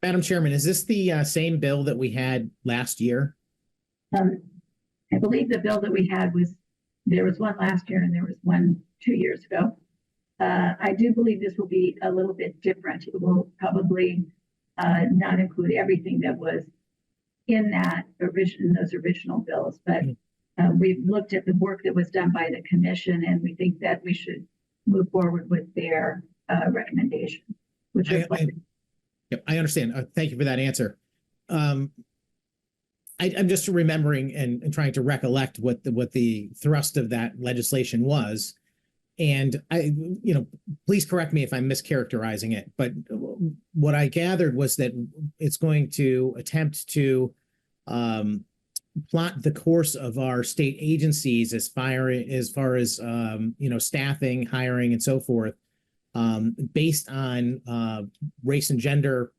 Madam Chairman, is this the same bill that we had last year? I believe the bill that we had there was one last year and there was one 2 years ago. I do believe this will be a little bit different. It will probably not include everything that was in those original bills, but we've looked at the work that was done by the commission, and we think that we should move forward with their recommendation. Which I understand. Thank you for that answer. I'm just remembering and trying to recollect what the thrust of that legislation was. And please correct me if I'm mischaracterizing it, but what I gathered was that it's going to attempt to plot the course of our state agencies as far as staffing, hiring, and so forth, based on race and gender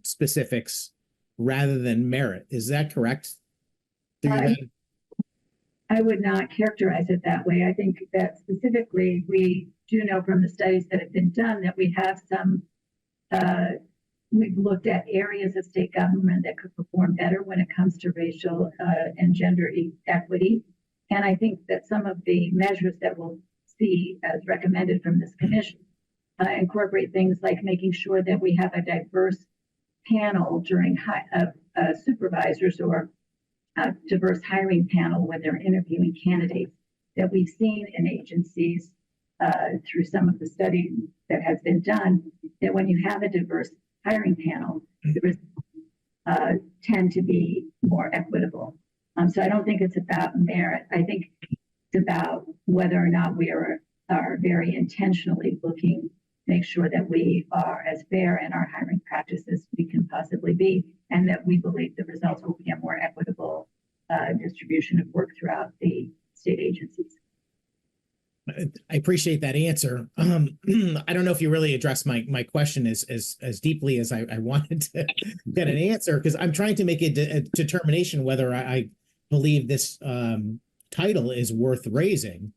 specifics rather than merit. Is that correct? I would not characterize it that way. I think that specifically, we do know from the studies that have been done that we have we've looked at areas of state government that could perform better when it comes to racial and gender equity. And I think that some of the measures that we'll see as recommended from this commission incorporate things like making sure that we have a diverse panel during supervisors or a diverse hiring panel when they're interviewing candidates that we've seen in agencies through some of the study that has been done, that when you have a diverse hiring panel, the results tend to be more equitable. So I don't think it's about merit. I think it's about whether or not we are very intentionally looking to make sure that we are as fair in our hiring practices as we can possibly be, and that we believe the results will be a more equitable distribution of work throughout the state agencies. I appreciate that answer. I don't know if you really addressed my question as deeply as I wanted to get an answer, because I'm trying to make a determination whether I believe this title is worth raising.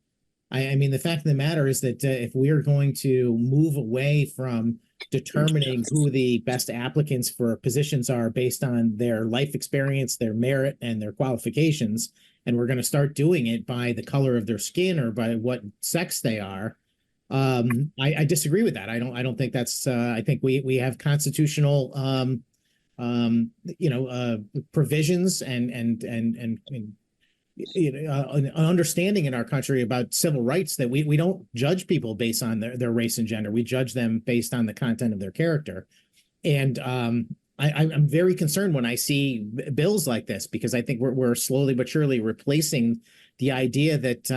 I mean, the fact of the matter is that if we are going to move away from determining who the best applicants for positions are based on their life experience, their merit, and their qualifications, and we're going to start doing it by the color of their skin or by what sex they are, I disagree with that. I don't think that's. I think we have constitutional, provisions and an understanding in our country about civil rights that we don't judge people based on their race and gender. We judge them based on the content of their character. And I'm very concerned when I see bills like this, because I think we're slowly but surely replacing the idea that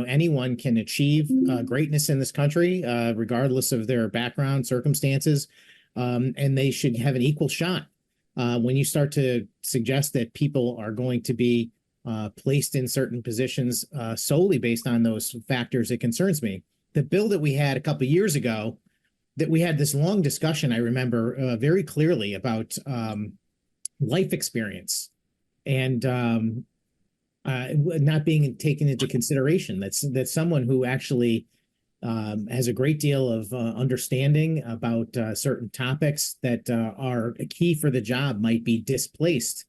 anyone can achieve greatness in this country, regardless of their background, circumstances, and they should have an equal shot. When you start to suggest that people are going to be placed in certain positions solely based on those factors, it concerns me. The bill that we had a couple of years ago, that we had this long discussion, I remember very clearly, about life experience and not being taken into consideration. That's someone who actually has a great deal of understanding about certain topics that are key for the job might be displaced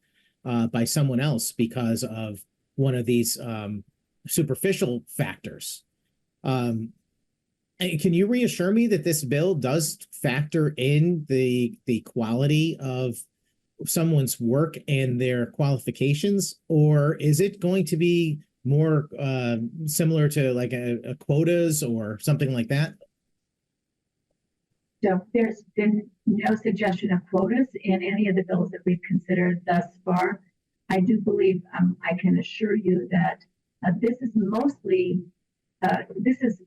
by someone else because of one of these superficial factors. Can you reassure me that this bill does factor in the quality of someone's work and their qualifications, or is it going to be more similar to like a quotas or something like that? So there's been no suggestion of quotas in any of the bills that we've considered thus far. I do believe I can assure you that this is mostly, this is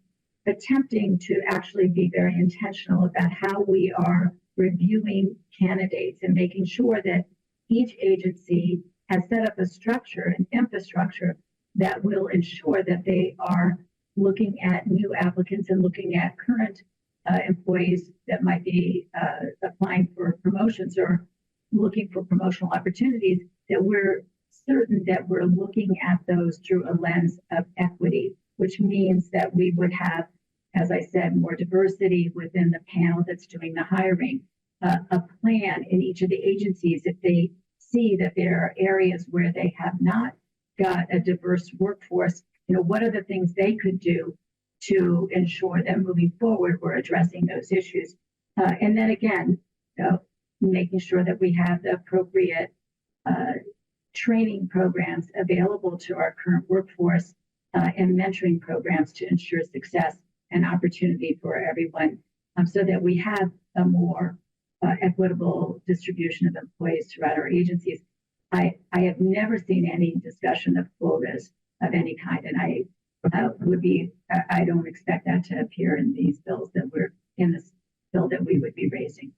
attempting to actually be very intentional about how we are reviewing candidates and making sure that each agency has set up a structure and infrastructure that will ensure that they are looking at new applicants and looking at current employees that might be applying for promotions or looking for promotional opportunities, that we're certain that we're looking at those through a lens of equity, which means that we would have, as I said, more diversity within the panel that's doing the hiring. a plan in each of the agencies if they see that there are areas where they have not got a diverse workforce. What are the things they could do to ensure that moving forward we're addressing those issues? And then again, making sure that we have the appropriate training programs available to our current workforce and mentoring programs to ensure success and opportunity for everyone, so that we have a more equitable distribution of employees throughout our agencies. I have never seen any discussion of quotas of any kind, and I don't expect that to appear in these bills in this bill that we would be raising.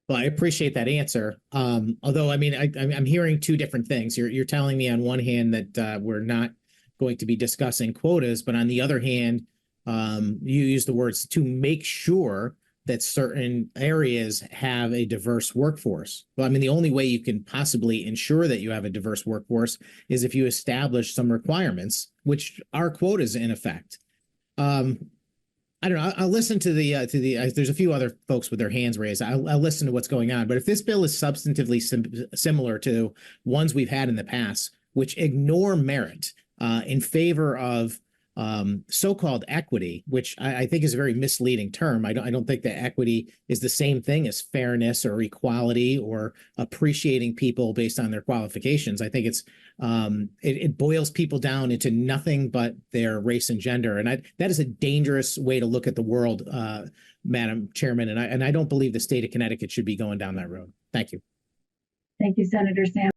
Well, I appreciate that answer. Although, I mean, I'm hearing two different things. You're telling me on one hand that we're not going to be discussing quotas, but on the other hand, you use the words to make sure that certain areas have a diverse workforce. Well, I mean, the only way you can possibly ensure that you have a diverse workforce is if you establish some requirements, which are quotas in effect. I don't know. I'll listen to there's a few other folks with their hands raised. I'll listen to what's going on. But if this bill is substantively similar to ones we've had in the past, which ignore merit in favor of so-called equity, which I think is a very misleading term. I don't think that equity is the same thing as fairness or equality or appreciating people based on their qualifications. I think it boils people down into nothing but their race and gender, and that is a dangerous way to look at the world, Madam Chairman. And I don't believe the state of Connecticut should be going down that road. Thank you. Thank you, Senator Sampson.